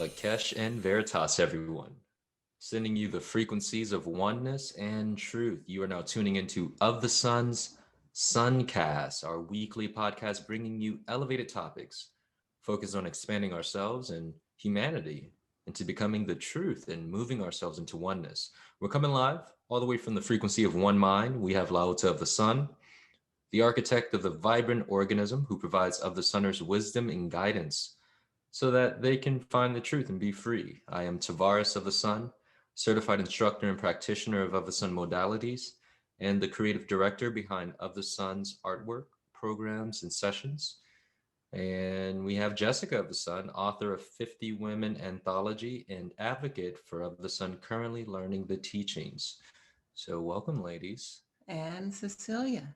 Lakesh and Veritas, everyone. Sending you the frequencies of oneness and truth. You are now tuning into Of the Sun's SUNCAST, our weekly podcast bringing you elevated topics focused on expanding ourselves and humanity into becoming the truth and moving ourselves into oneness. We're coming live all the way from the frequency of one mind. We have LaOta of the Sun, the architect of the vibrant organism who provides Of the Sunners wisdom and guidance so that they can find the truth and be free. I am Tavares of the Sun, certified instructor and practitioner of the Sun modalities, and the creative director behind Of the Sun's artwork, programs, and sessions. And we have Jessica of the Sun, author of 50 Women Anthology and advocate for Of the Sun, currently learning the teachings. So welcome, ladies. And Cecilia.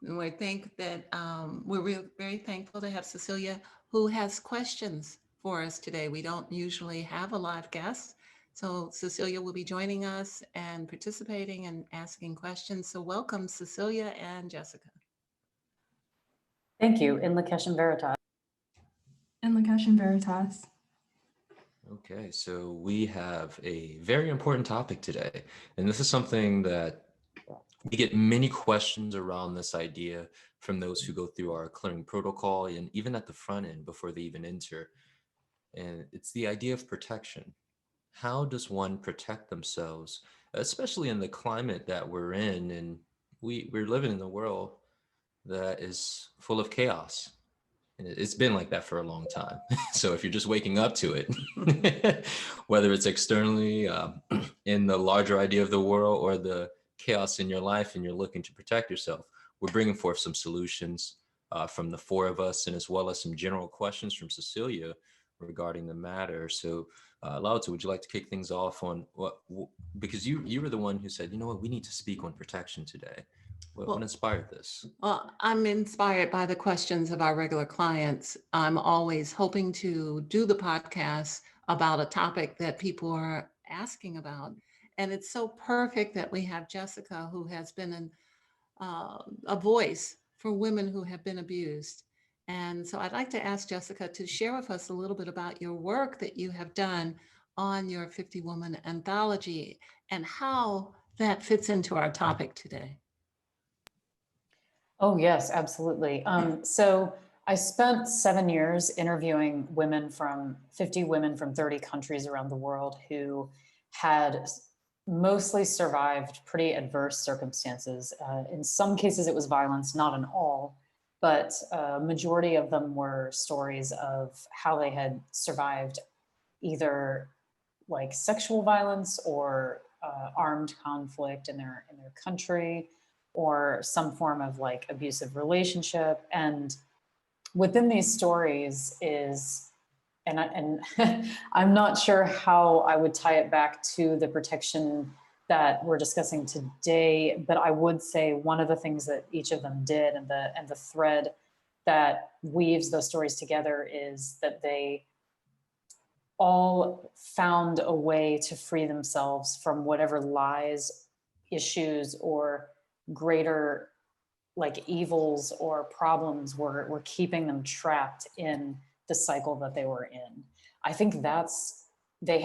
And we think that we're very thankful to have Cecilia, who has questions for us today. We don't usually have a live guest, so Cecilia will be joining us and participating and asking questions. So welcome, Cecilia and Jessica. Thank you, in Lakesh and Veritas. And Lakesh and Veritas. Okay, so we have a very important topic today, and this is something that we get many questions around this idea from those who go through our clearing protocol and even at the front end before they even enter. And it's the idea of protection. How does one protect themselves, especially in the climate that we're in? And we're living in a world that is full of chaos. And it's been like that for a long time. So if you're just waking up to it, whether it's externally in the larger idea of the world or the chaos in your life and you're looking to protect yourself, we're bringing forth some solutions from the four of us, and as well as some general questions from Cecilia regarding the matter. So LaOta, would you like to kick things off on because you were the one who said, you know what, we need to speak on protection today. What inspired this? Well, I'm inspired by the questions of our regular clients. I'm always hoping to do the podcast about a topic that people are asking about. And it's so perfect that we have Jessica, who has been a voice for women who have been abused. And so I'd like to ask Jessica to share with us a little bit about your work that you have done on your 50 Woman Anthology and how that fits into our topic today. Oh, yes, absolutely. So I spent 7 years interviewing 50 women from 30 countries around the world who had mostly survived pretty adverse circumstances. In some cases, it was violence, not in all, but a majority of them were stories of how they had survived either like sexual violence or armed conflict in their country, or some form of like abusive relationship. And within these stories is, and I'm not sure how I would tie it back to the protection that we're discussing today, but I would say one of the things that each of them did and the thread that weaves those stories together is that they all found a way to free themselves from whatever lies, issues, or greater like evils or problems were keeping them trapped in the cycle that they were in. I think they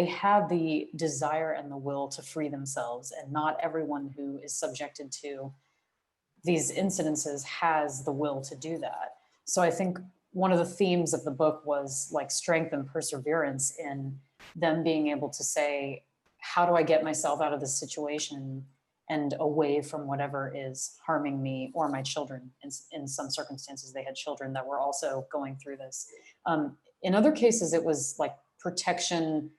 had the desire and the will to free themselves, and not everyone who is subjected to these incidences has the will to do that. So I think one of the themes of the book was like strength and perseverance in them being able to say, how do I get myself out of this situation and away from whatever is harming me or my children? In some circumstances, they had children that were also going through this. In other cases, it was like protection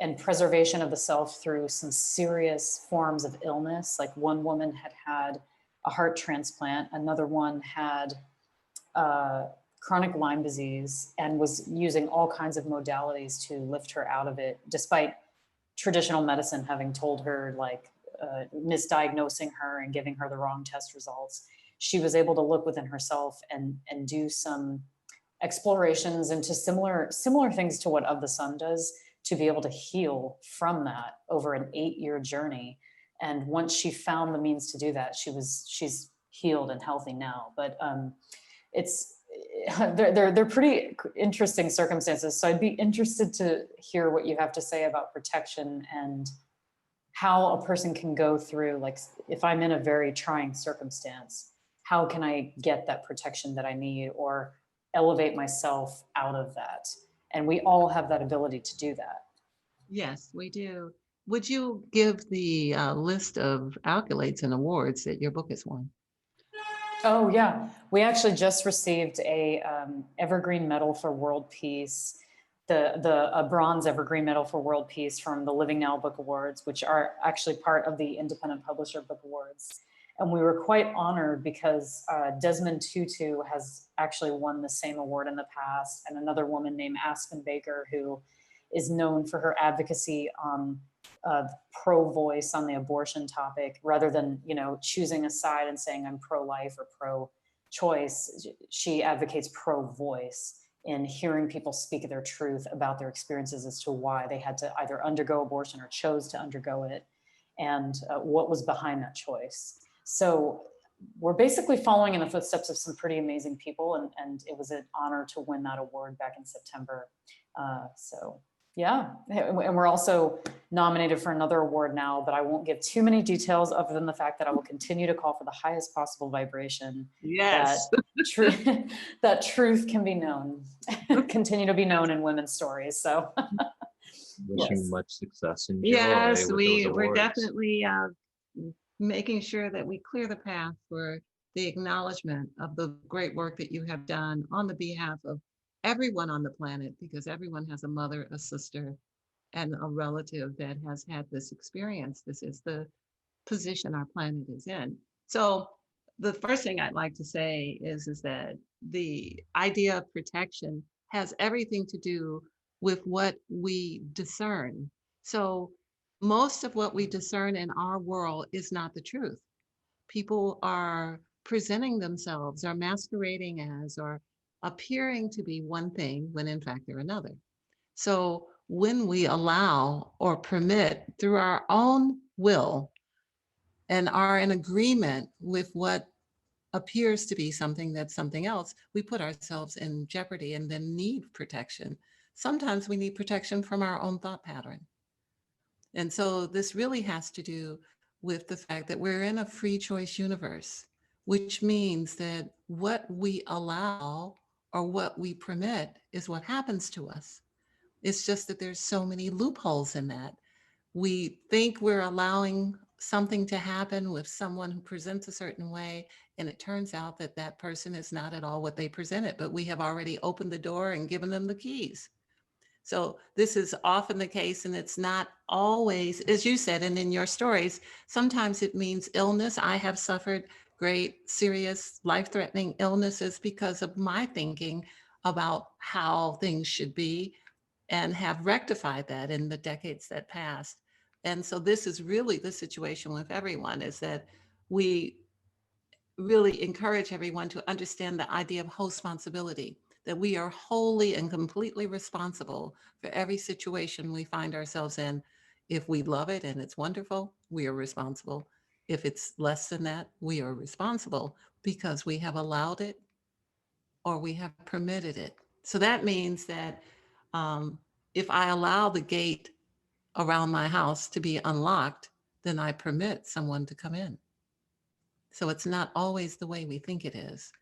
and preservation of the self through some serious forms of illness. Like one woman had a heart transplant, another one had chronic Lyme disease and was using all kinds of modalities to lift her out of it, despite traditional medicine having told her like, misdiagnosing her and giving her the wrong test results. She was able to look within herself and do some explorations into similar things to what Of the Sun does, to be able to heal from that over an 8-year journey. And once she found the means to do that, she's healed and healthy now. But they're pretty interesting circumstances. So I'd be interested to hear what you have to say about protection and how a person can go through, like, if I'm in a very trying circumstance, how can I get that protection that I need or elevate myself out of that? And we all have that ability to do that. Yes, we do. Would you give the list of accolades and awards that your book has won? Oh yeah, we actually just received a Evergreen Medal for World Peace, a bronze Evergreen Medal for World Peace from the Living Now Book Awards, which are actually part of the Independent Publisher Book Awards. And we were quite honored because Desmond Tutu has actually won the same award in the past, and another woman named Aspen Baker, who is known for her advocacy on pro-voice on the abortion topic, rather than, you know, choosing a side and saying I'm pro-life or pro-choice. She advocates pro-voice in hearing people speak their truth about their experiences as to why they had to either undergo abortion or chose to undergo it, and what was behind that choice. So we're basically following in the footsteps of some pretty amazing people, and it was an honor to win that award back in September. So yeah, and we're also nominated for another award now, but I won't give too many details other than the fact that I will continue to call for the highest possible vibration. Yes. That truth can be known, continue to be known in women's stories. So Wishing yes. much success and joy Yes, with those we're awards. definitely making sure that we clear the path for the acknowledgement of the great work that you have done on the behalf of everyone on the planet, because everyone has a mother, a sister, and a relative that has had this experience. This is the position our planet is in. So the first thing I'd like to say is that the idea of protection has everything to do with what we discern. So most of what we discern in our world is not the truth. People are presenting themselves or masquerading as or appearing to be one thing when in fact they're another. So when we allow or permit through our own will and are in agreement with what appears to be something that's something else, we put ourselves in jeopardy and then need protection. Sometimes we need protection from our own thought pattern. And so this really has to do with the fact that we're in a free choice universe, which means that what we allow or what we permit is what happens to us. It's just that there's so many loopholes in that. We think we're allowing something to happen with someone who presents a certain way, and it turns out that that person is not at all what they presented, but we have already opened the door and given them the keys. So this is often the case, and it's not always, as you said, and in your stories, sometimes it means illness. I have suffered great, serious, life-threatening illnesses because of my thinking about how things should be, and have rectified that in the decades that passed. And so this is really the situation with everyone, is that we really encourage everyone to understand the idea of host-sponsibility, that we are wholly and completely responsible for every situation we find ourselves in. If we love it and it's wonderful, we are responsible. If it's less than that, we are responsible because we have allowed it or we have permitted it. So that means that if I allow the gate around my house to be unlocked, then I permit someone to come in. So it's not always the way we think it is.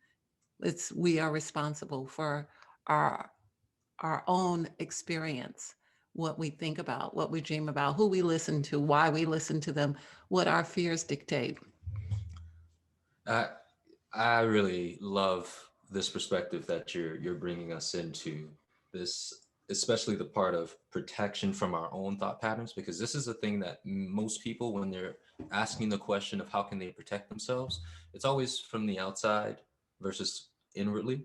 We are responsible for our our own experience, what we think about, what we dream about, who we listen to, why we listen to them, what our fears dictate. I really love this perspective that you're bringing us into this, especially the part of protection from our own thought patterns, because this is a thing that most people, when they're asking the question of how can they protect themselves, it's always from the outside versus inwardly.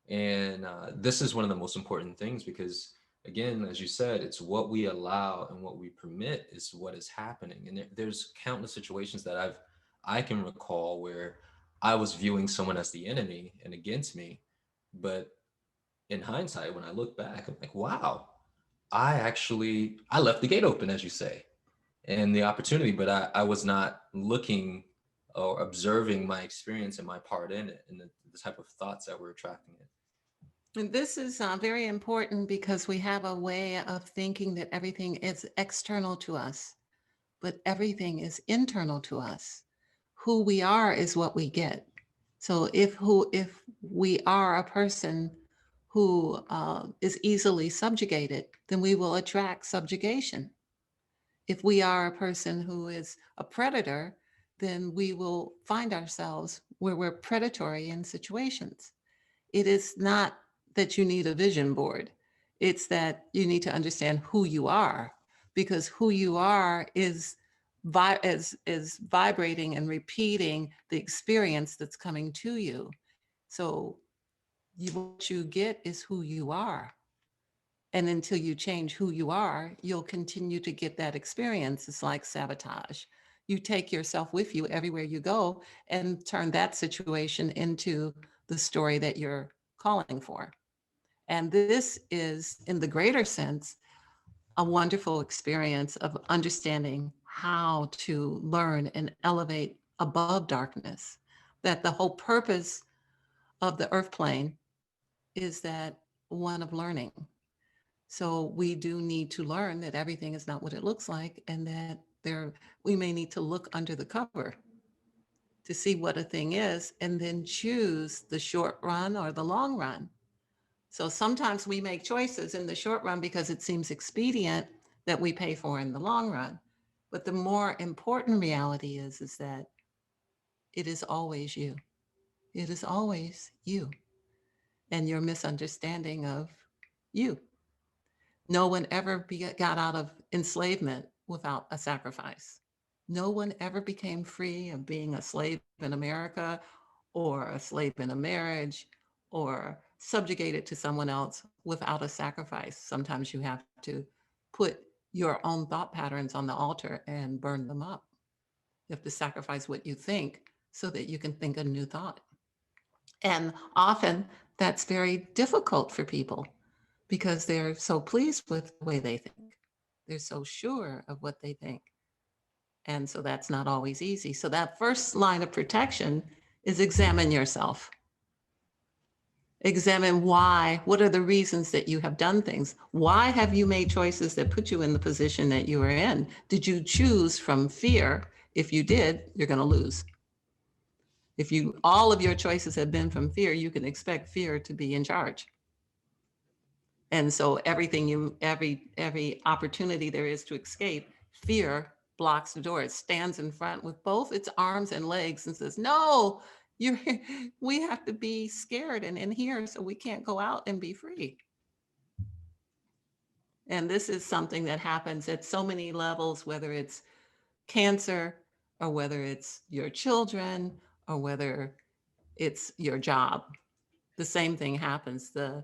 And this is one of the most important things because, again, as you said, it's what we allow and what we permit is what is happening. And there's countless situations that I can recall where I was viewing someone as the enemy and against me. But in hindsight, when I look back, I'm like, wow, I left the gate open, as you say, and the opportunity, but I was not looking or observing my experience and my part in it and the type of thoughts that were attracting it. And this is very important because we have a way of thinking that everything is external to us, but everything is internal to us. Who we are is what we get. So if we are a person who is easily subjugated, then we will attract subjugation. If we are a person who is a predator, then we will find ourselves where we're predatory in situations. It is not that you need a vision board. It's that you need to understand who you are, because who you are is vibrating and repeating the experience that's coming to you. So what you get is who you are. And until you change who you are, you'll continue to get that experience. It's like sabotage. You take yourself with you everywhere you go and turn that situation into the story that you're calling for. And this is, in the greater sense, a wonderful experience of understanding how to learn and elevate above darkness. That the whole purpose of the earth plane is that one of learning. So we do need to learn that everything is not what it looks like, and that we may need to look under the cover to see what a thing is, and then choose the short run or the long run. So sometimes we make choices in the short run because it seems expedient that we pay for in the long run. But the more important reality is that it is always you. It is always you and your misunderstanding of you. No one ever got out of enslavement without a sacrifice. No one ever became free of being a slave in America or a slave in a marriage or subjugated to someone else without a sacrifice. Sometimes you have to put your own thought patterns on the altar and burn them up. You have to sacrifice what you think so that you can think a new thought. And often that's very difficult for people because they're so pleased with the way they think. They're so sure of what they think. And so that's not always easy. So that first line of protection is examine yourself. Examine why, what are the reasons that you have done things? Why have you made choices that put you in the position that you are in? Did you choose from fear? If you did, you're going to lose. If all of your choices have been from fear, you can expect fear to be in charge. And so every opportunity there is to escape, fear blocks the door. It stands in front with both its arms and legs and says, no, we have to be scared and in here, so we can't go out and be free. And this is something that happens at so many levels, whether it's cancer or whether it's your children or whether it's your job. The same thing happens, the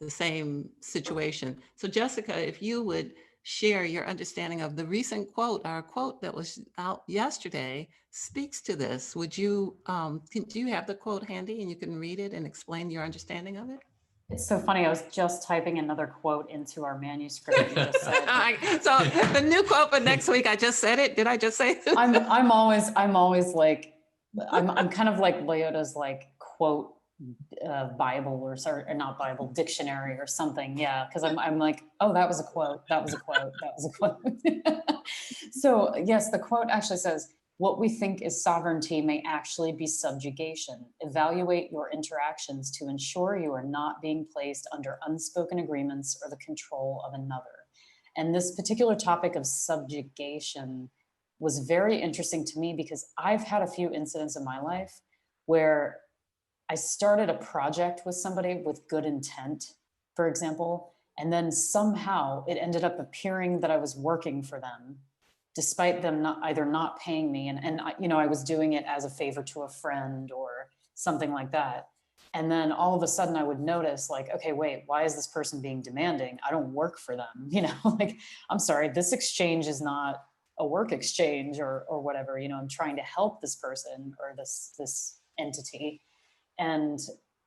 same situation. So Jessica, if you would share your understanding of the recent quote, our quote that was out yesterday speaks to this. Would you, do you have the quote handy and you can read it and explain your understanding of it? It's so funny. I was just typing another quote into our manuscript that you just said. So the new quote for next week, I just said it. Did I just say it? I'm always like, I'm kind of like LaOta's like quote Bible or not Bible, dictionary or something. Yeah, because I'm like, oh, that was a quote. That was a quote. That was a quote. So yes, the quote actually says, what we think is sovereignty may actually be subjugation. Evaluate your interactions to ensure you are not being placed under unspoken agreements or the control of another. And this particular topic of subjugation was very interesting to me because I've had a few incidents in my life where I started a project with somebody with good intent, for example, and then somehow it ended up appearing that I was working for them, despite them not paying me. And I was doing it as a favor to a friend or something like that. And then all of a sudden I would notice like, okay, wait, why is this person being demanding? I don't work for them. Like, I'm sorry, this exchange is not a work exchange or whatever, I'm trying to help this person or this entity. And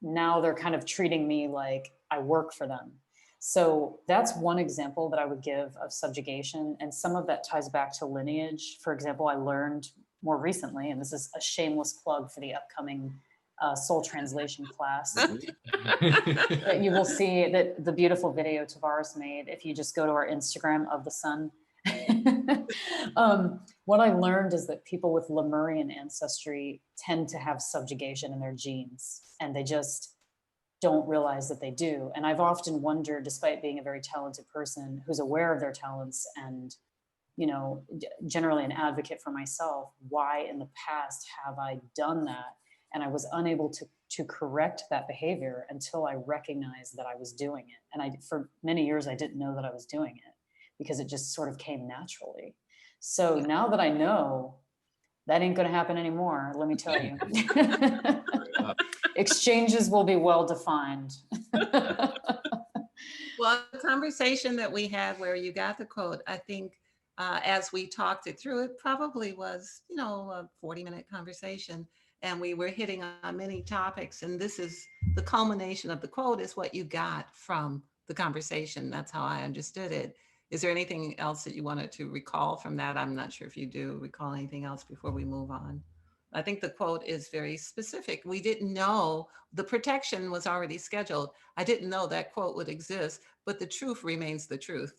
now they're kind of treating me like I work for them. So that's one example that I would give of subjugation. And some of that ties back to lineage. For example, I learned more recently, and this is a shameless plug for the upcoming soul translation class. That you will see that the beautiful video Tavares made if you just go to our Instagram of the sun. What I learned is that people with Lemurian ancestry tend to have subjugation in their genes, and they just don't realize that they do. And I've often wondered, despite being a very talented person who's aware of their talents and, you know, generally an advocate for myself, why in the past have I done that? And I was unable to correct that behavior until I recognized that I was doing it. And for many years, I didn't know that I was doing it because it just sort of came naturally. So now that I know, that ain't gonna happen anymore, let me tell you. Exchanges will be well defined. Well, the conversation that we had where you got the quote, I think as we talked it through, it probably was, you know, a 40-minute conversation. And we were hitting on many topics. And this is the culmination of the quote is what you got from the conversation. That's how I understood it. Is there anything else that you wanted to recall from that? I'm not sure if you do recall anything else before we move on. I think the quote is very specific. We didn't know the protection was already scheduled. I didn't know that quote would exist, but the truth remains the truth,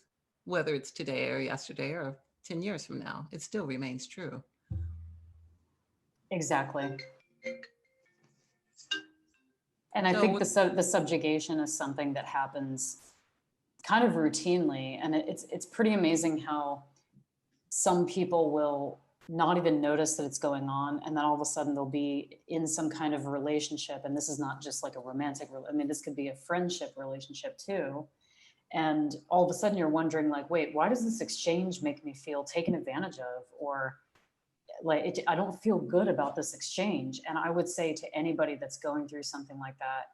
whether it's today or yesterday or 10 years from now, it still remains true. Exactly. And I think the subjugation is something that happens kind of routinely. And it's pretty amazing how some people will not even notice that it's going on. And then all of a sudden they'll be in some kind of relationship. And this is not just like a romantic, I mean, this could be a friendship relationship too. And all of a sudden you're wondering like, wait, why does this exchange make me feel taken advantage of? Or like, I don't feel good about this exchange. And I would say to anybody that's going through something like that,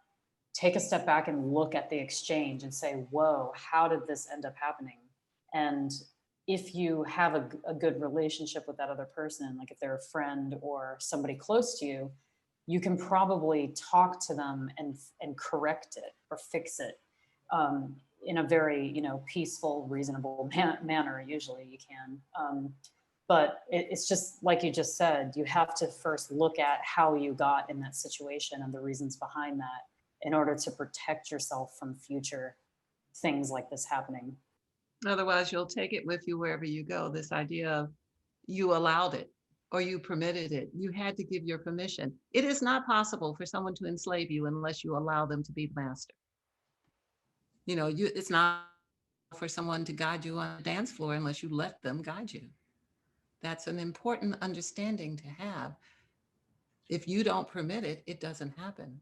take a step back and look at the exchange and say, whoa, how did this end up happening? And if you have a good relationship with that other person, like if they're a friend or somebody close to you, you can probably talk to them and correct it or fix it in a very, you know, peaceful, reasonable manner. Usually you can. But it's just like you just said, you have to first look at how you got in that situation and the reasons behind that in order to protect yourself from future things like this happening. Otherwise, you'll take it with you wherever you go. This idea of you allowed it or you permitted it. You had to give your permission. It is not possible for someone to enslave you unless you allow them to be the master. You know, it's not for someone to guide you on the dance floor unless you let them guide you. That's an important understanding to have. If you don't permit it, it doesn't happen.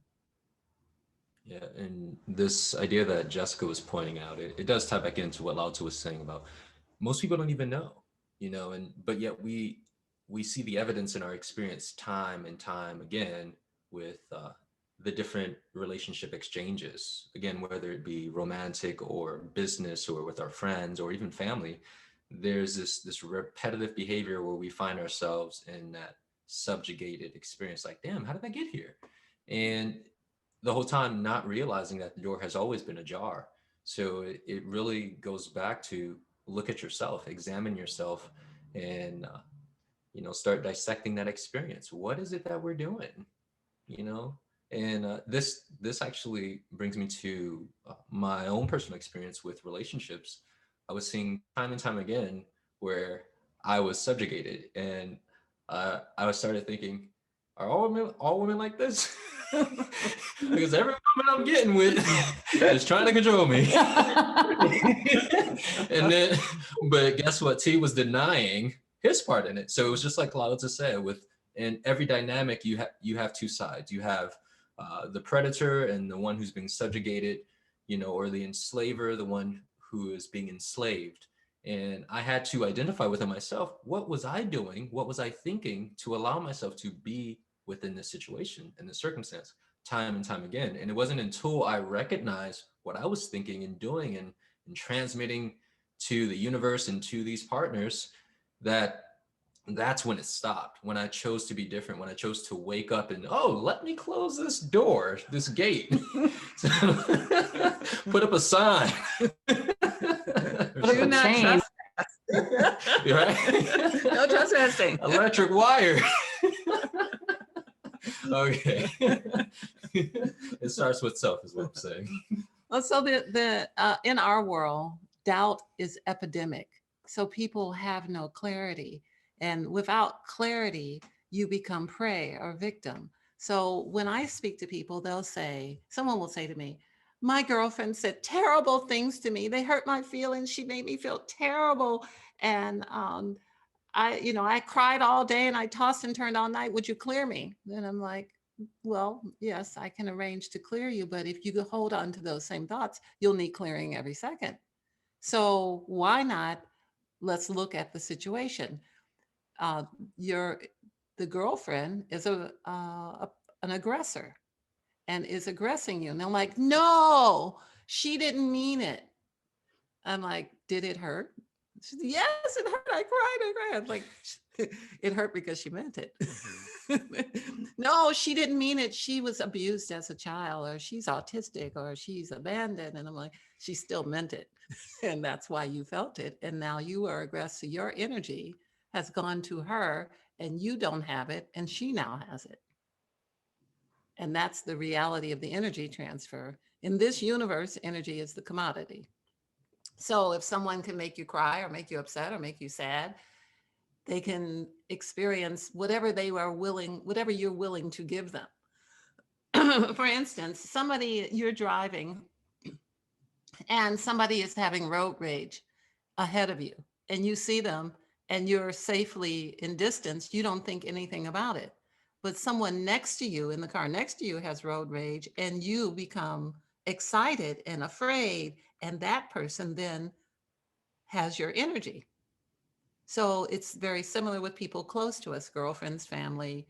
Yeah, and this idea that Jessica was pointing out, it does tie back into what LaOta was saying about most people don't even know, you know, but yet we see the evidence in our experience time and time again with the different relationship exchanges, again, whether it be romantic or business or with our friends or even family. There's this repetitive behavior where we find ourselves in that subjugated experience, like, damn, how did I get here? And the whole time not realizing that the door has always been ajar. So it really goes back to look at yourself, examine yourself, and you know, start dissecting that experience. What is it that we're doing? You know, and this actually brings me to my own personal experience with relationships. I was seeing time and time again where I was subjugated, and I started thinking, are all women like this? Because every woman I'm getting with is trying to control me. And then, but guess what? T was denying his part in it. So it was just like LaOta said, in every dynamic, you have two sides. You have the predator and the one who's being subjugated, you know, or the enslaver, the one who is being enslaved. And I had to identify within myself, what was I doing? What was I thinking to allow myself to be within this situation and the circumstance time and time again? And it wasn't until I recognized what I was thinking and doing and transmitting to the universe and to these partners that's when it stopped, when I chose to be different, when I chose to wake up and, oh, let me close this door, this gate. Put up a sign. Do not trespass. Right? No trespassing. Electric wire. Okay. It starts with self, is what I'm saying. Well, so in our world, doubt is epidemic. So people have no clarity. And without clarity, you become prey or victim. So when I speak to people, someone will say to me, my girlfriend said terrible things to me. They hurt my feelings. She made me feel terrible. And I cried all day and I tossed and turned all night. Would you clear me? Then I'm like, well, yes, I can arrange to clear you, but if you hold on to those same thoughts, you'll need clearing every second. So why not? Let's look at the situation. Uh, your the girlfriend is an aggressor and is aggressing you, and I'm like, no, she didn't mean it. I'm like, did it hurt? She said, yes, it hurt. I cried. I'm like, it hurt because she meant it. No, she didn't mean it. She was abused as a child, or she's autistic, or she's abandoned. And I'm like, she still meant it. And that's why you felt it. And now you are aggressive. Your energy has gone to her and you don't have it. And she now has it. And that's the reality of the energy transfer. In this universe, energy is the commodity. So if someone can make you cry or make you upset or make you sad, they can experience whatever whatever you're willing to give them. For instance, you're driving and somebody is having road rage ahead of you and you see them and you're safely in distance, you don't think anything about it. But someone next to you in the car next to you has road rage and you become excited and afraid, and that person then has your energy. So it's very similar with people close to us, girlfriends, family,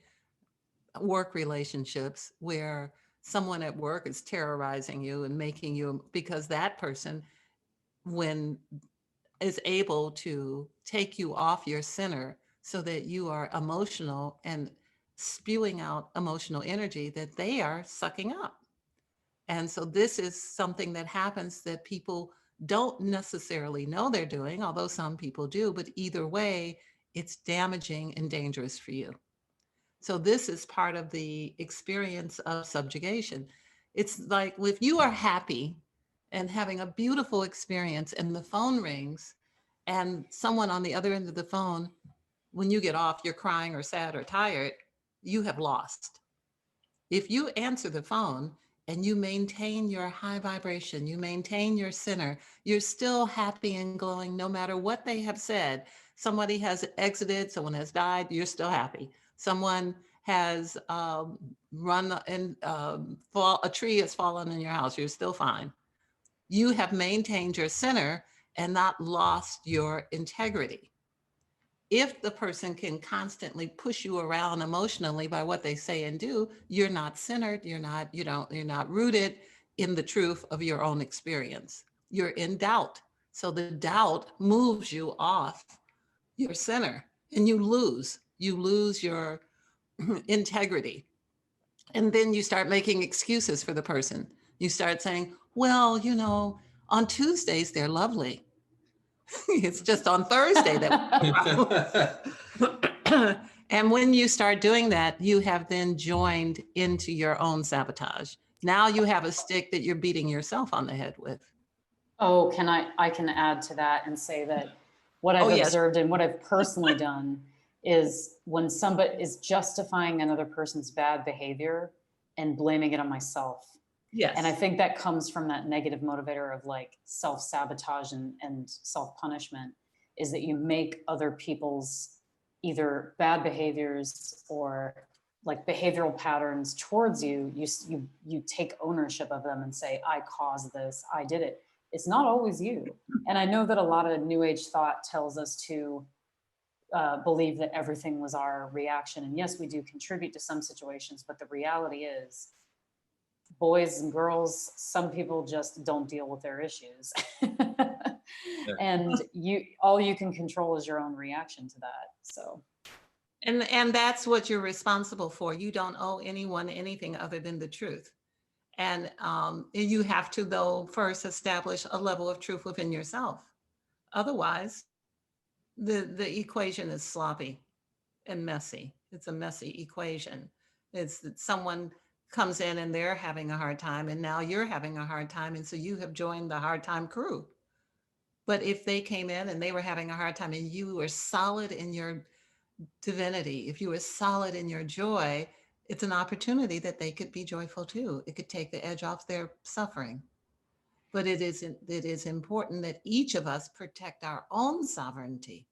work relationships, where someone at work is terrorizing you and making you, because that person, when is able to take you off your center so that you are emotional and spewing out emotional energy that they are sucking up. And so this is something that happens that people don't necessarily know they're doing, although some people do, but either way, it's damaging and dangerous for you. So this is part of the experience of subjugation. It's like if you are happy and having a beautiful experience and the phone rings and someone on the other end of the phone, when you get off, you're crying or sad or tired, you have lost. If you answer the phone and you maintain your high vibration, you maintain your center, you're still happy and glowing no matter what they have said. Somebody has exited, someone has died, you're still happy. Someone has run and a tree has fallen in your house, you're still fine. You have maintained your center and not lost your integrity. If the person can constantly push you around emotionally by what they say and do, you're not centered, you're not rooted in the truth of your own experience. You're in doubt. So the doubt moves you off your center and you lose your integrity. And then you start making excuses for the person. You start saying, well, on Tuesdays, they're lovely. It's just on Thursday that. And when you start doing that, you have then joined into your own sabotage. Now you have a stick that you're beating yourself on the head with. Oh, I can add to that and say that what I've observed and what I've personally done is when somebody is justifying another person's bad behavior and blaming it on myself. Yes. And I think that comes from that negative motivator of like self-sabotage and self-punishment, is that you make other people's either bad behaviors or like behavioral patterns towards you, you take ownership of them and say, I caused this, I did it. It's not always you. And I know that a lot of New Age thought tells us to believe that everything was our reaction. And yes, we do contribute to some situations, but the reality is boys and girls, some people just don't deal with their issues. And all you can control is your own reaction to that. So. And that's what you're responsible for. You don't owe anyone anything other than the truth. And you have to, though, first establish a level of truth within yourself. Otherwise, the equation is sloppy and messy. It's a messy equation. It's that someone comes in and they're having a hard time, and now you're having a hard time. And so you have joined the hard time crew. But if they came in and they were having a hard time and you were solid in your divinity, if you were solid in your joy, it's an opportunity that they could be joyful too. It could take the edge off their suffering. But it is important that each of us protect our own sovereignty.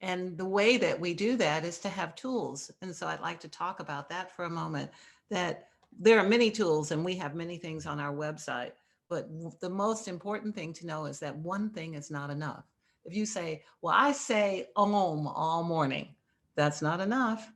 And the way that we do that is to have tools. And so I'd like to talk about that for a moment, that there are many tools and we have many things on our website. But the most important thing to know is that one thing is not enough. If you say, well, I say Om all morning, that's not enough.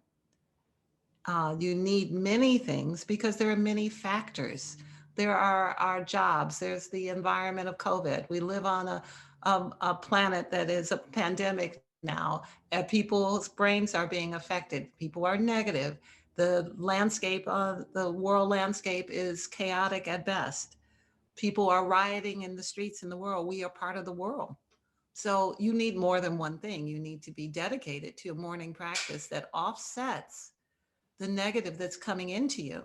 You need many things because there are many factors. There are our jobs. There's the environment of COVID. We live on a planet that is a pandemic now. People's brains are being affected. People are negative. The landscape, the world landscape is chaotic at best. People are rioting in the streets in the world. We are part of the world. So you need more than one thing. You need to be dedicated to a morning practice that offsets the negative that's coming into you.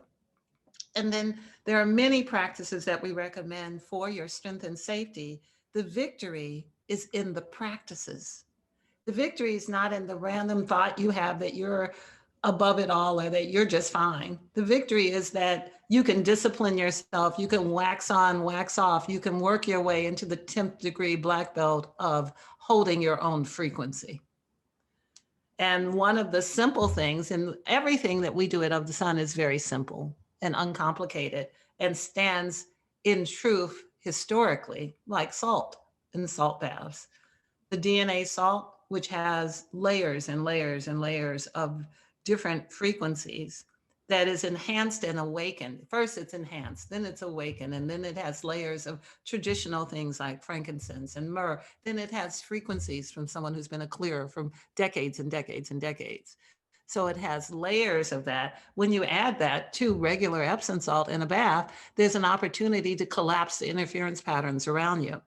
And then there are many practices that we recommend for your strength and safety. The victory is in the practices. The victory is not in the random thought you have that you're above it all or that you're just fine. The victory is that you can discipline yourself, you can wax on, wax off, you can work your way into the 10th degree black belt of holding your own frequency. And one of the simple things, and everything that we do at Of the Sun is very simple and uncomplicated and stands in truth historically, like salt and salt baths. The DNA salt, which has layers and layers and layers of different frequencies, that is enhanced and awakened. First, it's enhanced, then it's awakened, and then it has layers of traditional things like frankincense and myrrh. Then it has frequencies from someone who's been a clearer from decades and decades and decades. So it has layers of that. When you add that to regular Epsom salt in a bath, there's an opportunity to collapse the interference patterns around you.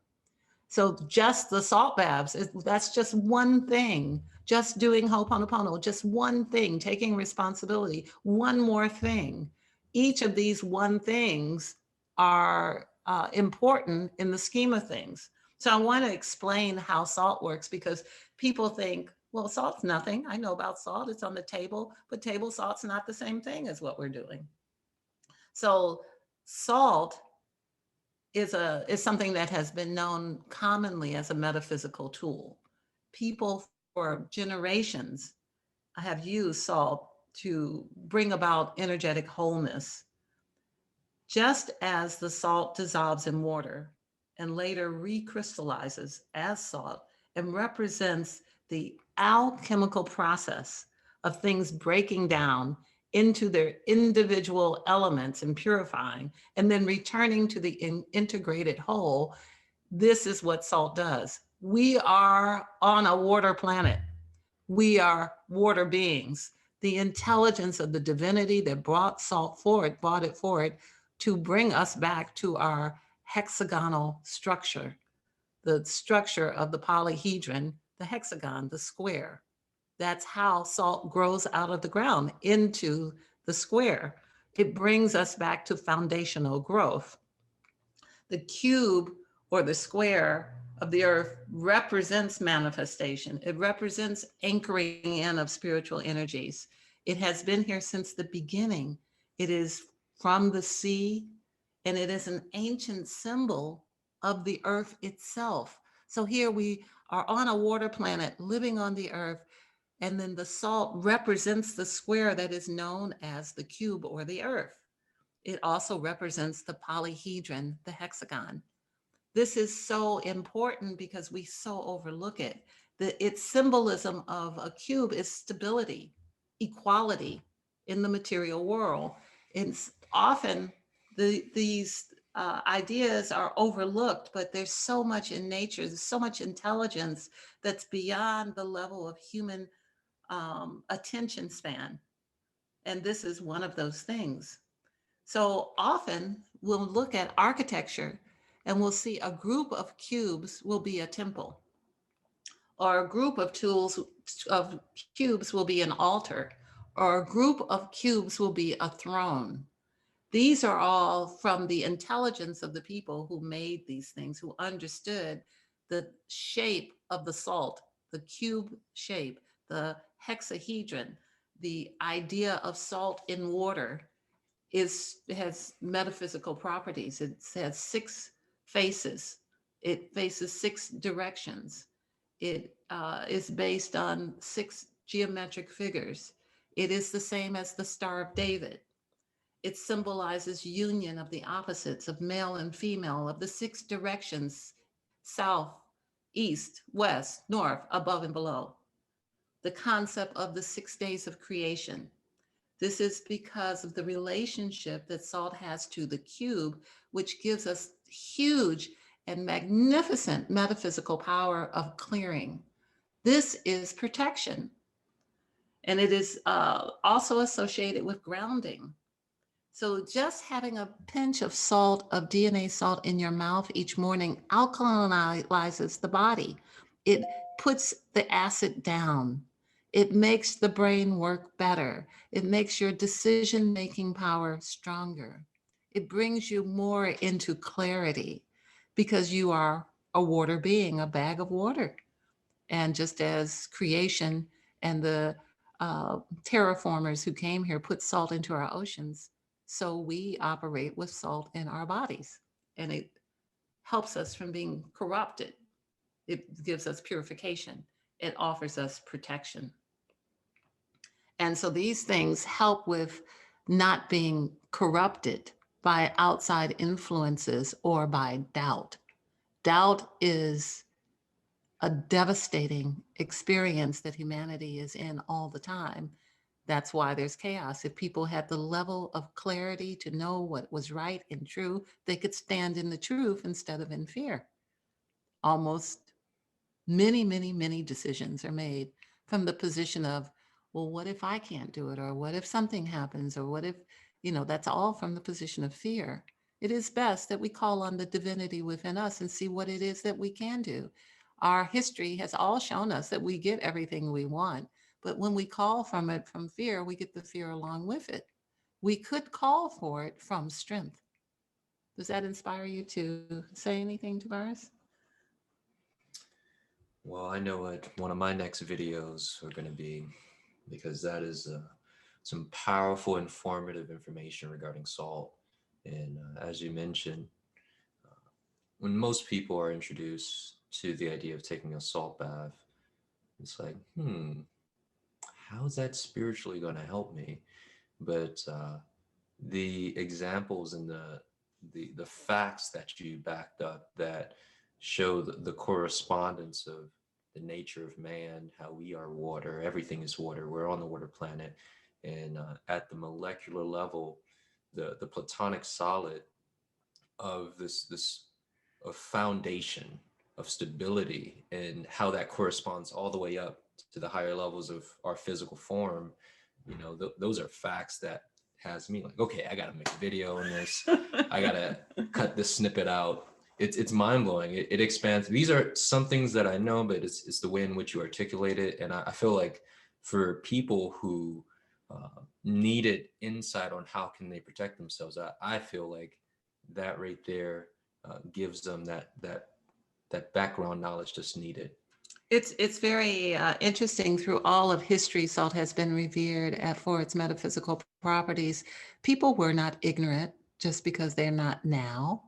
So just the salt baths, that's just one thing. Just doing Ho'oponopono, just one thing, taking responsibility, one more thing. Each of these one things are important in the scheme of things. So I want to explain how salt works because people think, well, salt's nothing. I know about salt, it's on the table, but table salt's not the same thing as what we're doing. So salt is something that has been known commonly as a metaphysical tool. People for generations have used salt to bring about energetic wholeness. Just as the salt dissolves in water and later recrystallizes as salt and represents the alchemical process of things breaking down into their individual elements and purifying, and then returning to the integrated whole, this is what salt does. We are on a water planet. We are water beings. The intelligence of the divinity that brought salt forward, brought it forward to bring us back to our hexagonal structure, the structure of the polyhedron, the hexagon, the square. That's how salt grows out of the ground into the square. It brings us back to foundational growth. The cube or the square of the earth represents manifestation. It represents anchoring in of spiritual energies. It has been here since the beginning. It is from the sea, and it is an ancient symbol of the earth itself. So here we are on a water planet living on the earth, and then the salt represents the square that is known as the cube or the earth. It also represents the polyhedron, the hexagon. This is so important because we so overlook it. Its symbolism of a cube is stability, equality in the material world. It's often these ideas are overlooked, but there's so much in nature, there's so much intelligence that's beyond the level of human attention span. And this is one of those things. So often we'll look at architecture and we'll see a group of cubes will be a temple, or a group of cubes will be an altar, or a group of cubes will be a throne. These are all from the intelligence of the people who made these things, who understood the shape of the salt, the cube shape, the hexahedron, the idea of salt in water has metaphysical properties. It has 6 faces. It faces 6 directions. It is based on 6 geometric figures. It is the same as the Star of David. It symbolizes union of the opposites of male and female, of the 6 directions: south, east, west, north, above and below. The concept of the 6 days of creation. This is because of the relationship that salt has to the cube, which gives us huge and magnificent metaphysical power of clearing. This is protection. And it is also associated with grounding. So just having a pinch of salt, of DNA salt in your mouth each morning alkalizes the body. It puts the acid down. It makes the brain work better. It makes your decision-making power stronger. It brings you more into clarity because you are a water being, a bag of water. And just as creation and the terraformers who came here put salt into our oceans, so we operate with salt in our bodies. And it helps us from being corrupted. It gives us purification. It offers us protection. And so these things help with not being corrupted by outside influences or by doubt. Doubt is a devastating experience that humanity is in all the time. That's why there's chaos. If people had the level of clarity to know what was right and true, they could stand in the truth instead of in fear. Almost many decisions are made from the position of, well, what if I can't do it? Or what if something happens? Or what if, that's all from the position of fear. It is best that we call on the divinity within us and see what it is that we can do. Our history has all shown us that we get everything we want, but when we call from it from fear, we get the fear along with it. We could call for it from strength. Does that inspire you to say anything, Tavares? Well, I know what one of my next videos are going to be, because that is some powerful, informative information regarding salt. And as you mentioned, when most people are introduced to the idea of taking a salt bath, it's like, how's that spiritually going to help me? But the examples and the facts that you backed up that show the correspondence of the nature of man, how we are water, everything is water, we're on the water planet. And at the molecular level, the platonic solid of this a foundation of stability, and how that corresponds all the way up to the higher levels of our physical form, those are facts that has me like, okay, I gotta make a video on this. I gotta cut this snippet out. It's mind-blowing. It expands. These are some things that I know, but it's the way in which you articulate it. And I feel like for people who needed insight on how can they protect themselves, I feel like that right there gives them that background knowledge that's needed. It's very interesting. Through all of history, salt has been revered for its metaphysical properties. People were not ignorant just because they're not now.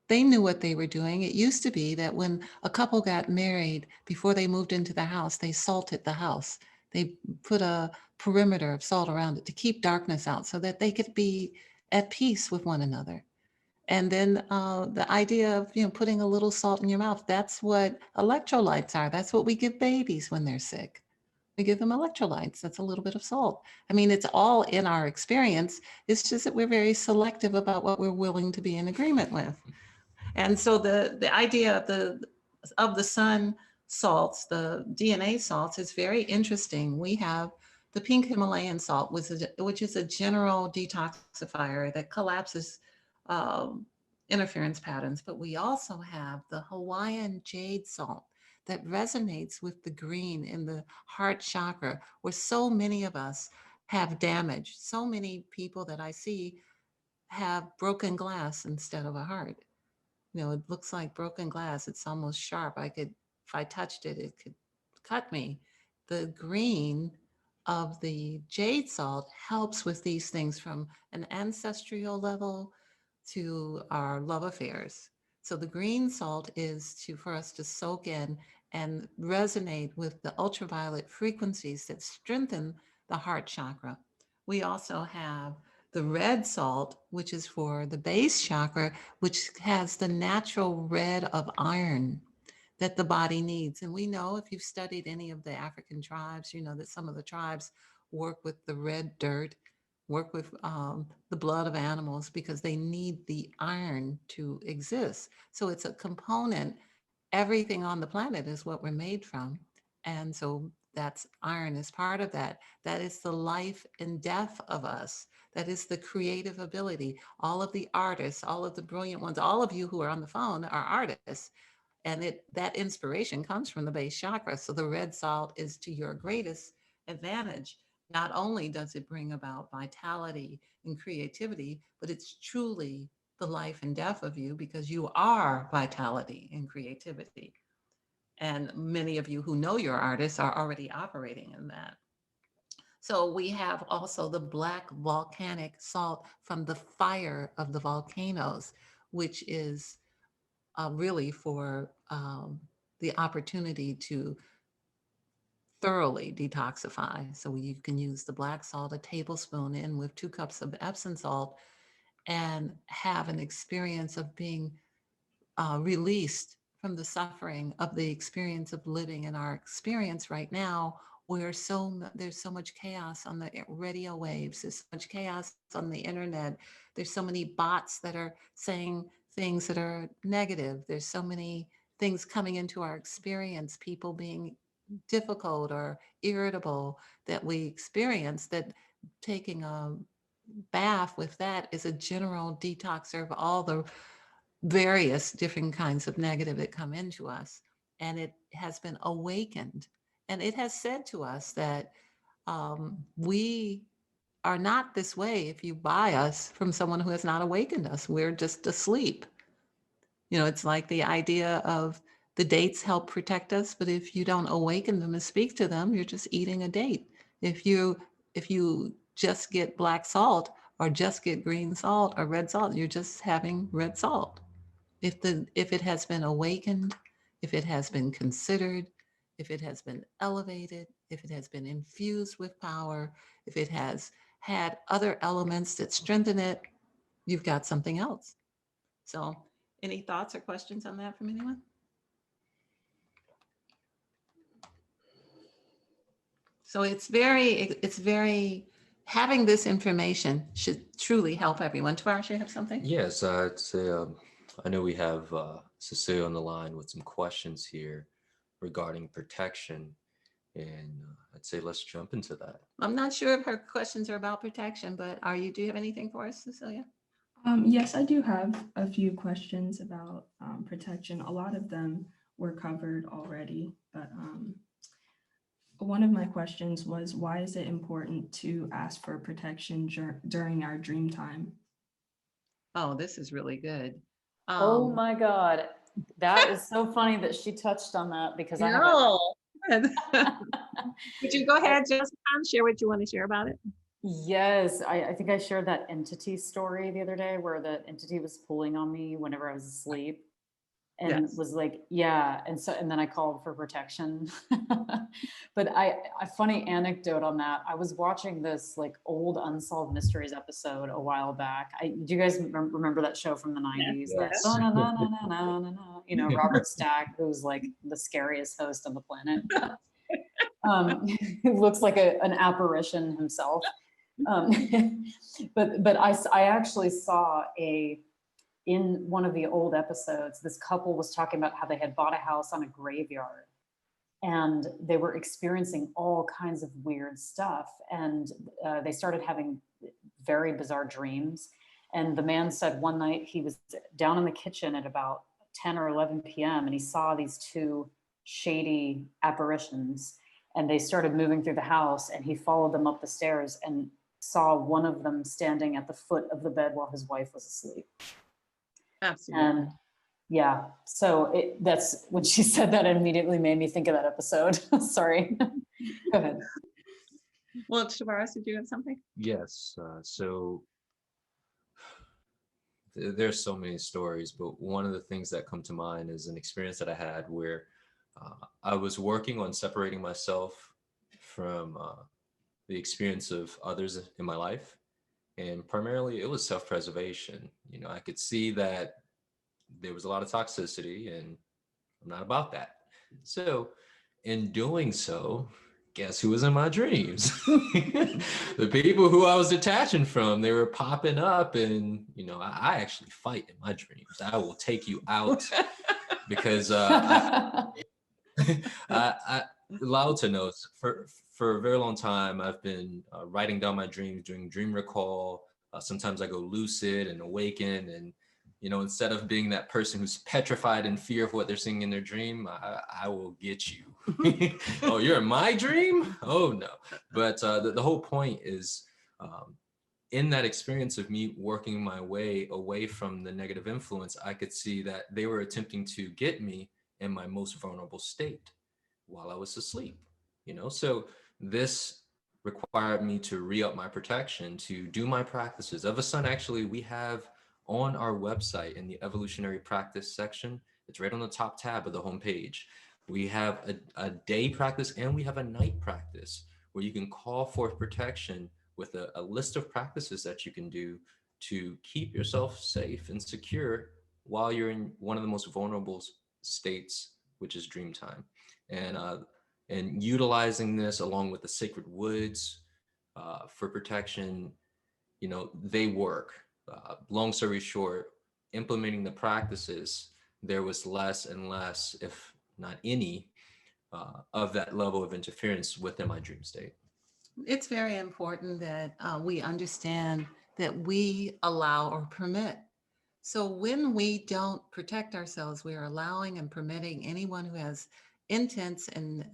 They knew what they were doing. It used to be that when a couple got married, before they moved into the house, they salted the house. They put a perimeter of salt around it to keep darkness out so that they could be at peace with one another. And then the idea of putting a little salt in your mouth, that's what electrolytes are. That's what we give babies when they're sick. We give them electrolytes. That's a little bit of salt. I mean, it's all in our experience. It's just that we're very selective about what we're willing to be in agreement with. And so the idea of the sun salts, the DNA salts, is very interesting. We have the pink Himalayan salt, which is a general detoxifier that collapses interference patterns. But we also have the Hawaiian jade salt that resonates with the green in the heart chakra, where so many of us have damage. So many people that I see have broken glass instead of a heart. You know, it looks like broken glass. It's almost sharp. If I touched it, it could cut me. The green of the jade salt helps with these things from an ancestral level to our love affairs. So the green salt is for us to soak in and resonate with the ultraviolet frequencies that strengthen the heart chakra. We also have the red salt, which is for the base chakra, which has the natural red of iron that the body needs. And we know, if you've studied any of the African tribes, you know that some of the tribes work with the red dirt, work with the blood of animals, because they need the iron to exist. So it's a component. Everything on the planet is what we're made from. And so that's iron is part of that. That is the life and death of us. That is the creative ability. All of the artists, all of the brilliant ones, all of you who are on the phone are artists. And that inspiration comes from the base chakra. So the red salt is to your greatest advantage. Not only does it bring about vitality and creativity, but it's truly the life and death of you, because you are vitality and creativity. And many of you who know your artists are already operating in that. So we have also the black volcanic salt from the fire of the volcanoes, which is really for the opportunity to thoroughly detoxify. So you can use the black salt, a tablespoon in with 2 cups of Epsom salt, and have an experience of being released from the suffering of the experience of living. In our experience right now, where there's so much chaos on the radio waves, there's so much chaos on the internet, there's so many bots that are saying things that are negative, there's so many things coming into our experience, people being difficult or irritable that we experience, that taking a bath with that is a general detoxer of all the various different kinds of negative that come into us. And it has been awakened. And it has said to us that we are not this way if you buy us from someone who has not awakened us. We're just asleep. You know, it's like the idea of the dates help protect us, but if you don't awaken them and speak to them, you're just eating a date. If you just get black salt or just get green salt or red salt, you're just having red salt. If it has been awakened, if it has been considered, if it has been elevated, if it has been infused with power, if it has had other elements that strengthen it, you've got something else. So, any thoughts or questions on that from anyone? So it's very, having this information should truly help everyone. Tavares, you have something? Yes, I'd say I know we have Cecilia on the line with some questions here regarding protection, and I'd say let's jump into that. I'm not sure if her questions are about protection, but do you have anything for us, Cecilia? Yes, I do have a few questions about protection. A lot of them were covered already, but one of my questions was, why is it important to ask for protection during our dream time? Oh, this is really good. Oh my God. That is so funny that she touched on that, because I have No. Would you go ahead, Jessica, share what you want to share about it? Yes, I think I shared that entity story the other day, where the entity was pulling on me whenever I was asleep, and Yes. was like, yeah. And then I called for protection. But a funny anecdote on that. I was watching this like old Unsolved Mysteries episode a while back. Do you guys remember that show from the 90s? Yes. You know, Robert Stack, who's like the scariest host on the planet. Who looks like an apparition himself. But I actually saw in one of the old episodes, this couple was talking about how they had bought a house on a graveyard, and they were experiencing all kinds of weird stuff. And they started having very bizarre dreams. And the man said one night he was down in the kitchen at about 10 or 11 p.m. and he saw these 2 shady apparitions. and they started moving through the house, and he followed them up the stairs and saw one of them standing at the foot of the bed while his wife was asleep. Absolutely. And yeah, so that's when she said that, it immediately made me think of that episode. Sorry. Go ahead. Well, Tavares, did you have something? Yes. So there's so many stories, but one of the things that come to mind is an experience that I had where I was working on separating myself from the experience of others in my life. And primarily it was self-preservation. You know, I could see that there was a lot of toxicity and I'm not about that. So in doing so, guess who was in my dreams? The people who I was detaching from, they were popping up, and you know, I actually fight in my dreams. I will take you out because LaOta knows for a very long time I've been writing down my dreams, doing dream recall. Sometimes I go lucid and awaken, and you know, instead of being that person who's petrified in fear of what they're seeing in their dream, I will get you. Oh, you're in my dream? Oh no. But the whole point is in that experience of me working my way away from the negative influence, I could see that they were attempting to get me in my most vulnerable state while I was asleep, you know? So this required me to re-up my protection, to do my practices. Of a sudden, actually, we have on our website in the evolutionary practice section, it's right on the top tab of the homepage. We have a day practice and we have a night practice where you can call forth protection with a list of practices that you can do to keep yourself safe and secure while you're in one of the most vulnerable states, which is dream time. And utilizing this along with the sacred woods for protection, you know, they work. Long story short, implementing the practices, there was less and less, if not any, of that level of interference within my dream state. It's very important that we understand that we allow or permit. So when we don't protect ourselves, we are allowing and permitting anyone who has intense and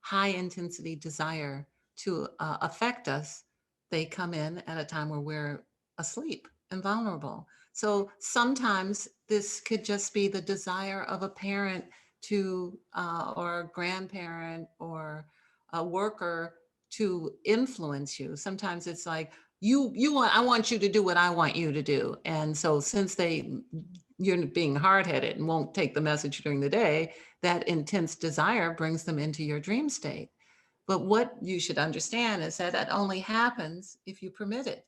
high intensity desire to affect us. They come in at a time where we're asleep and vulnerable. So sometimes this could just be the desire of a parent to, or a grandparent or a worker to influence you. Sometimes it's like, I want you to do what I want you to do. And so since you're being hard-headed and won't take the message during the day, that intense desire brings them into your dream state. But what you should understand is that only happens if you permit it.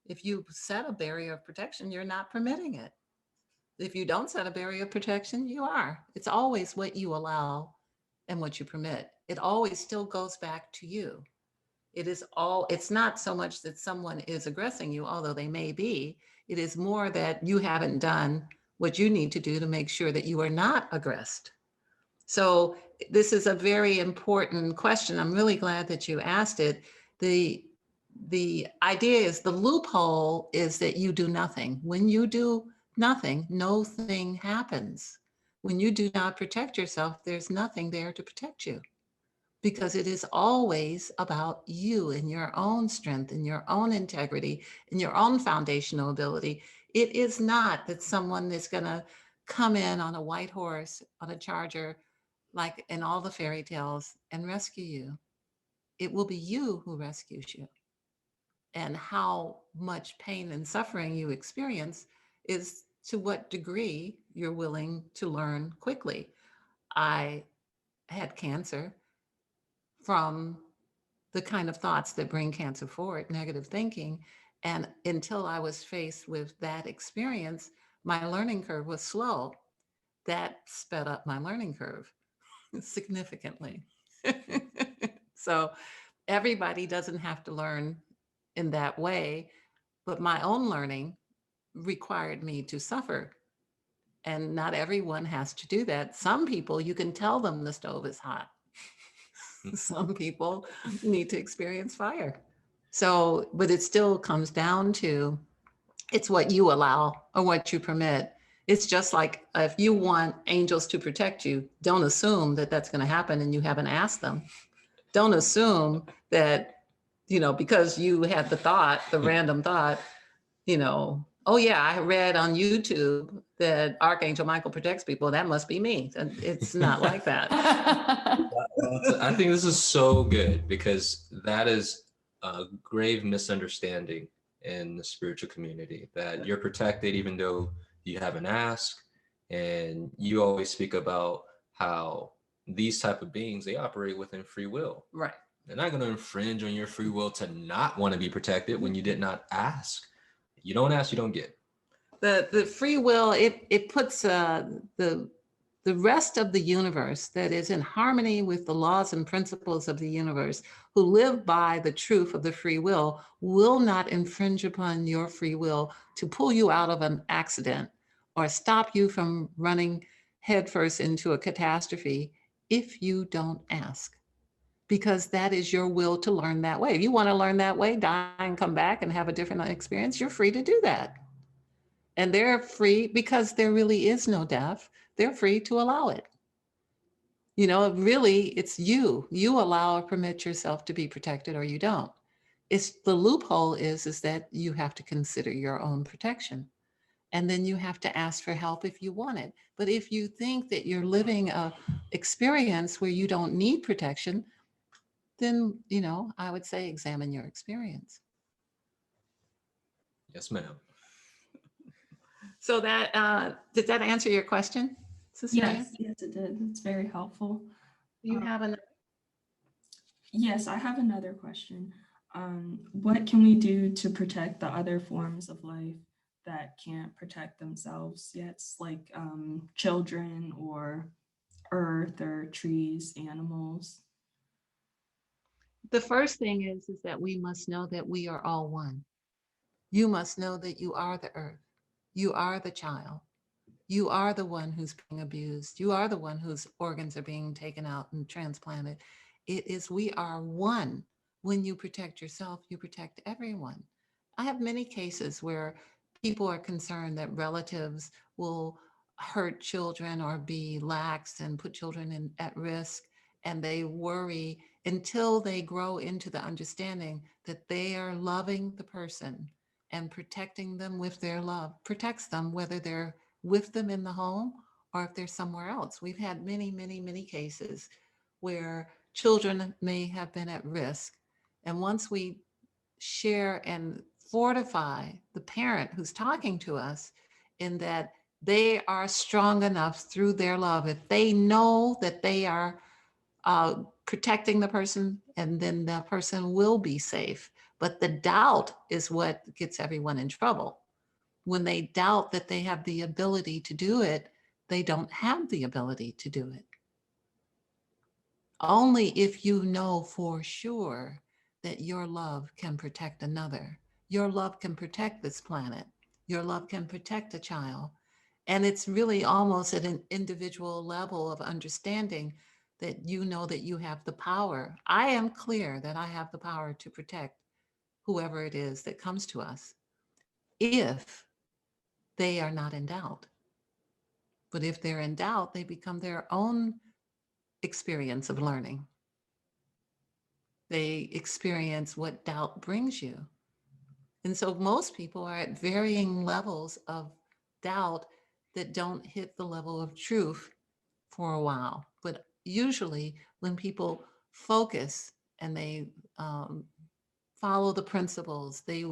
If you set a barrier of protection, you're not permitting it. If you don't set a barrier of protection, you are. It's always what you allow and what you permit. It always still goes back to you. It's not so much that someone is aggressing you, although they may be. It is more that you haven't done what you need to do to make sure that you are not aggressed. So this is a very important question. I'm really glad that you asked it. The idea is, the loophole is that you do nothing. When you do nothing, no thing happens. When you do not protect yourself, there's nothing there to protect you, because it is always about you and your own strength and your own integrity and your own foundational ability. It is not that someone is going to come in on a white horse, on a charger, like in all the fairy tales, and rescue you. It will be you who rescues you. And how much pain and suffering you experience is to what degree you're willing to learn quickly. I had cancer from the kind of thoughts that bring cancer forward, negative thinking. And until I was faced with that experience, my learning curve was slow. That sped up my learning curve significantly. So everybody doesn't have to learn in that way, but my own learning required me to suffer. And not everyone has to do that. Some people, you can tell them the stove is hot. Some people need to experience fire. So, but it still comes down to, it's what you allow or what you permit. It's just like, if you want angels to protect you, don't assume that that's going to happen and you haven't asked them. Don't assume that, because you had the thought, the random thought, oh yeah, I read on YouTube that Archangel Michael protects people. That must be me. And it's not like that. I think this is so good because that is a grave misunderstanding in the spiritual community, that you're protected even though you haven't asked. And you always speak about how these type of beings, they operate within free will. Right. They're not going to infringe on your free will to not want to be protected when you did not ask. You don't ask, you don't get. The free will, it puts the rest of the universe that is in harmony with the laws and principles of the universe, who live by the truth of the free will not infringe upon your free will to pull you out of an accident or stop you from running headfirst into a catastrophe if you don't ask. Because that is your will to learn that way. If you want to learn that way, die and come back and have a different experience, you're free to do that. And they're free because there really is no death. They're free to allow it. Really, it's you. You allow or permit yourself to be protected or you don't. It's the loophole is that you have to consider your own protection. And then you have to ask for help if you want it. But if you think that you're living a experience where you don't need protection, then, I would say examine your experience. Yes, ma'am. So that, did that answer your question, Sister Ann? Yes, it did. It's very helpful. Do you have an? Yes, I have another question. What can we do to protect the other forms of life that can't protect themselves yet, like children or earth or trees, animals? The first thing is that we must know that we are all one. You must know that you are the earth. You are the child. You are the one who's being abused. You are the one whose organs are being taken out and transplanted. We are one. When you protect yourself, you protect everyone. I have many cases where people are concerned that relatives will hurt children or be lax and put children at risk. And they worry until they grow into the understanding that they are loving the person and protecting them with their love, protects them whether they're with them in the home or if they're somewhere else. We've had many, many, many cases where children may have been at risk. And once we share and fortify the parent who's talking to us in that they are strong enough through their love, if they know that they are protecting the person, and then the person will be safe. But the doubt is what gets everyone in trouble. When they doubt that they have the ability to do it, they don't have the ability to do it. Only if you know for sure that your love can protect another, your love can protect this planet, your love can protect a child. And it's really almost at an individual level of understanding that you know that you have the power. I am clear that I have the power to protect whoever it is that comes to us if they are not in doubt. But if they're in doubt, they become their own experience of learning. They experience what doubt brings you. And so most people are at varying levels of doubt that don't hit the level of truth for a while. But usually when people focus and they follow the principles, they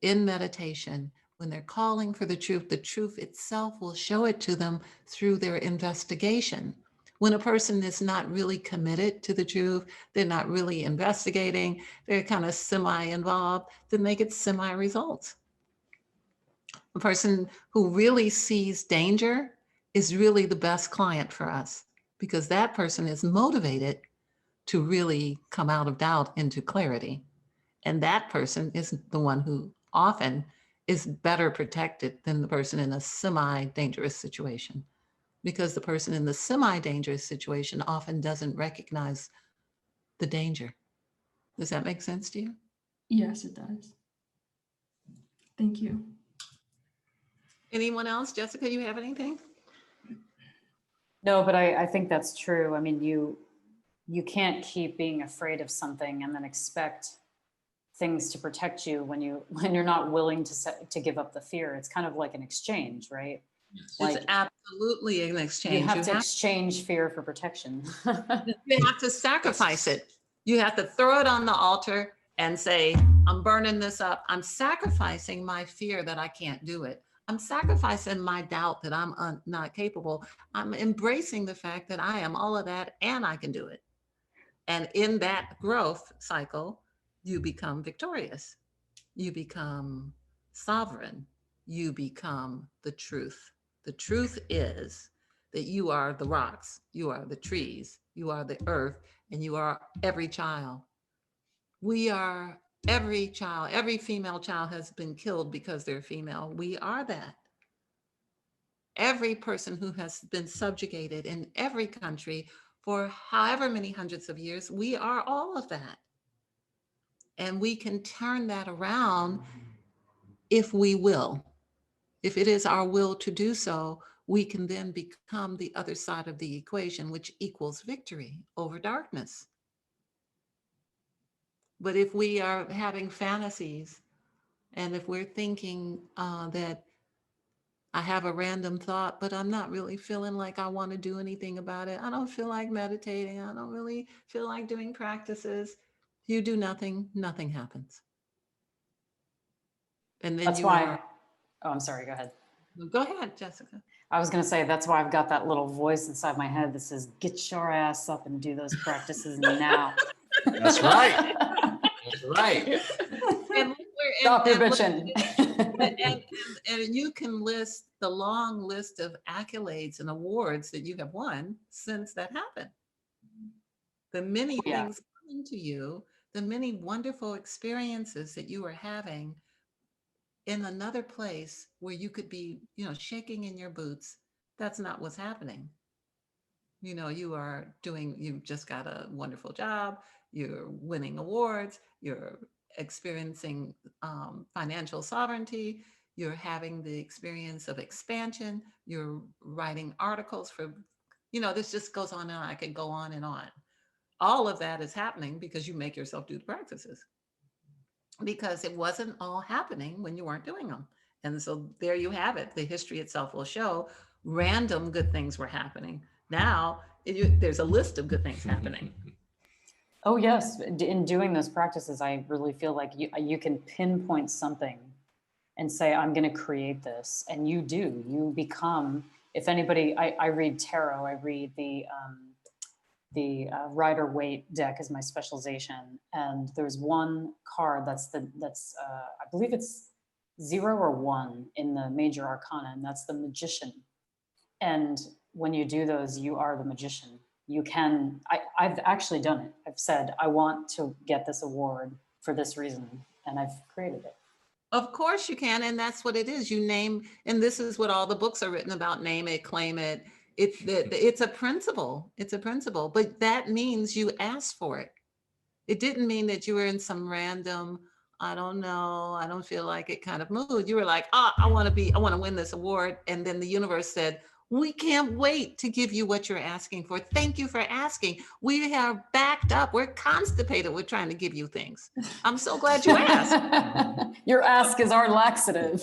in meditation, when they're calling for the truth itself will show it to them through their investigation. When a person is not really committed to the truth, they're not really investigating, they're kind of semi-involved, then they get semi-results. A person who really sees danger is really the best client for us because that person is motivated to really come out of doubt into clarity. And that person is the one who often is better protected than the person in a semi-dangerous situation, because the person in the semi-dangerous situation often doesn't recognize the danger. Does that make sense to you? Yes, it does. Thank you. Anyone else? Jessica, you have anything? No, but I think that's true. I mean, you can't keep being afraid of something and then expect things to protect you when you're not willing to give up the fear. It's kind of like an exchange, right? Like, It's absolutely an exchange. you have to exchange fear for protection. You have to sacrifice it. You have to throw it on the altar and say, I'm burning this up. I'm sacrificing my fear that I can't do it. I'm sacrificing my doubt that I'm not capable. I'm embracing the fact that I am all of that and I can do it. And in that growth cycle, you become victorious. You become sovereign. You become the truth. The truth is that you are the rocks, you are the trees, you are the earth, and you are every child. We are every child. Every female child has been killed because they're female. We are that. Every person who has been subjugated in every country for however many hundreds of years, we are all of that. And we can turn that around if we will. If it is our will to do so, we can then become the other side of the equation, which equals victory over darkness. But if we are having fantasies, and if we're thinking that I have a random thought, but I'm not really feeling like I want to do anything about it. I don't feel like meditating. I don't really feel like doing practices. You do nothing, nothing happens. And then That's why, oh, I'm sorry, go ahead. Go ahead, Jessica. I was going to say, that's why I've got that little voice inside my head that says, get your ass up and do those practices now. That's right. That's right. Stop your bitching. And you can list the long list of accolades and awards that you have won since that happened. The many things coming to you, the many wonderful experiences that you are having in another place where you could be, shaking in your boots. That's not what's happening. You've just got a wonderful job, you're winning awards, you're experiencing financial sovereignty, you're having the experience of expansion, you're writing articles for, this just goes on and on. I could go on and on. All of that is happening because you make yourself do the practices. Because it wasn't all happening when you weren't doing them. And so there you have it. The history itself will show random good things were happening. Now there's a list of good things happening. Oh, yes. In doing those practices, I really feel like you can pinpoint something and say, I'm going to create this. And you do. You become, if anybody, I read tarot, I read the Rider-Waite deck is my specialization, and there's one card that's I believe it's 0 or 1 in the major arcana, and that's the Magician. And when you do those, you are the magician. You can. I've actually done it. I've said I want to get this award for this reason, and I've created it. Of course you can, and that's what it is. You name, and this is what all the books are written about: name it, claim it. It's a principle. It's a principle, but that means you asked for it. It didn't mean that you were in some random, I don't know, I don't feel like it kind of mood. You were like, I want to win this award. And then the universe said, we can't wait to give you what you're asking for. Thank you for asking. We have backed up. We're constipated. We're trying to give you things. I'm so glad you asked. Your ask is our laxative.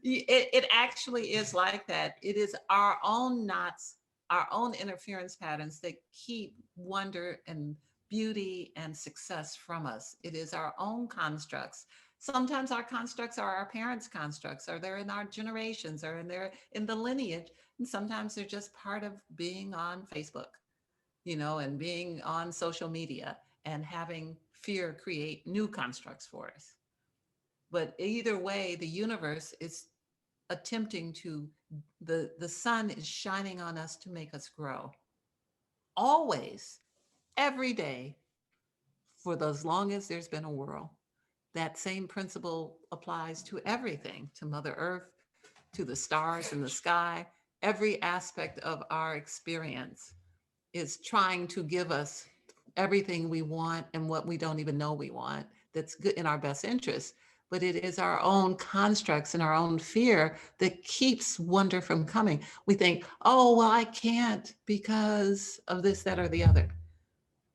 It actually is like that. It is our own knots, our own interference patterns that keep wonder and beauty and success from us. It is our own constructs. Sometimes our constructs are our parents' constructs, or they're in our generations, or they're in the lineage. And sometimes they're just part of being on Facebook, and being on social media and having fear create new constructs for us. But either way, the universe is attempting to, the sun is shining on us to make us grow. Always, every day, for as long as there's been a world. That same principle applies to everything, to Mother Earth, to the stars in the sky. Every aspect of our experience is trying to give us everything we want and what we don't even know we want, that's good in our best interest. but it is our own constructs and our own fear that keeps wonder from coming. We think, oh, well, I can't because of this, that, or the other.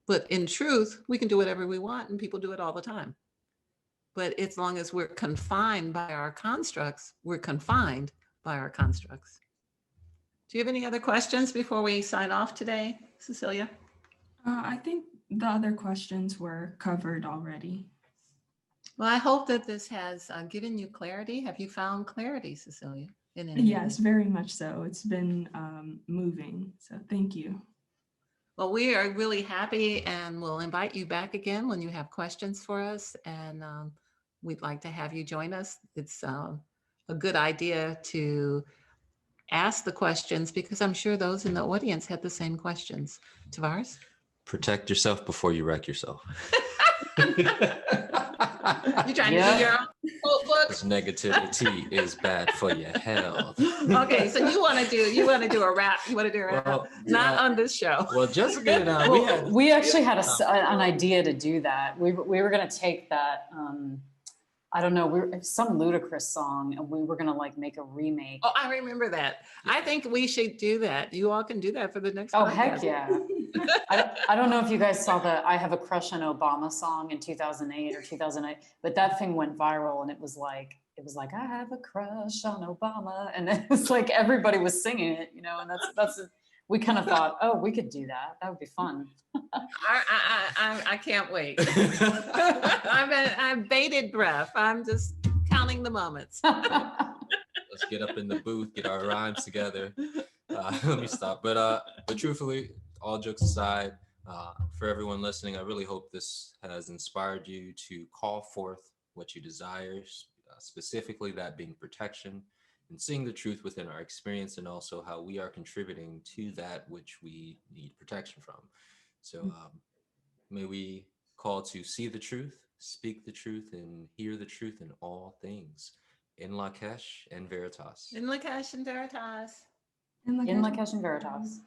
But in truth, we can do whatever we want, and people do it all the time. But as long as we're confined by our constructs, we're confined by our constructs. Do you have any other questions before we sign off today, Cecilia? I think the other questions were covered already. Well, I hope that this has given you clarity. Have you found clarity, Cecilia? In any Yes, very much so. It's been moving. So thank you. Well, we are really happy, and we'll invite you back again when you have questions for us. And we'd like to have you join us. It's a good idea to ask the questions because I'm sure those in the audience had the same questions. Tavares? Protect yourself before you wreck yourself. You trying to do your own quote book? This negativity is bad for your health. Okay, so you want to do a rap? You want to do a rap? Well, Not on this show. Well, Jessica and I, we actually had an idea to do that. We were going to take that, I don't know, some ludicrous song, and we were going to like make a remake. Oh, I remember that. I think we should do that. You all can do that for the next Oh, podcast. heck yeah. I don't know if you guys saw the I Have a Crush on Obama song in 2008 or 2008, but that thing went viral, and it was like, I have a crush on Obama. And it was like, everybody was singing it, you know, and that's we kind of thought, oh, we could do that. That would be fun. I can't wait. I'm bated breath. I'm just counting the moments. Let's get up in the booth, get our rhymes together. Let me stop. But truthfully, all jokes aside, for everyone listening, I really hope this has inspired you to call forth what you desire, specifically that being protection, and seeing the truth within our experience, and also how we are contributing to that which we need protection from. So may we call to see the truth, speak the truth, and hear the truth in all things. In Lakesh and Veritas. In Lakesh and Veritas. In Lakesh and Veritas.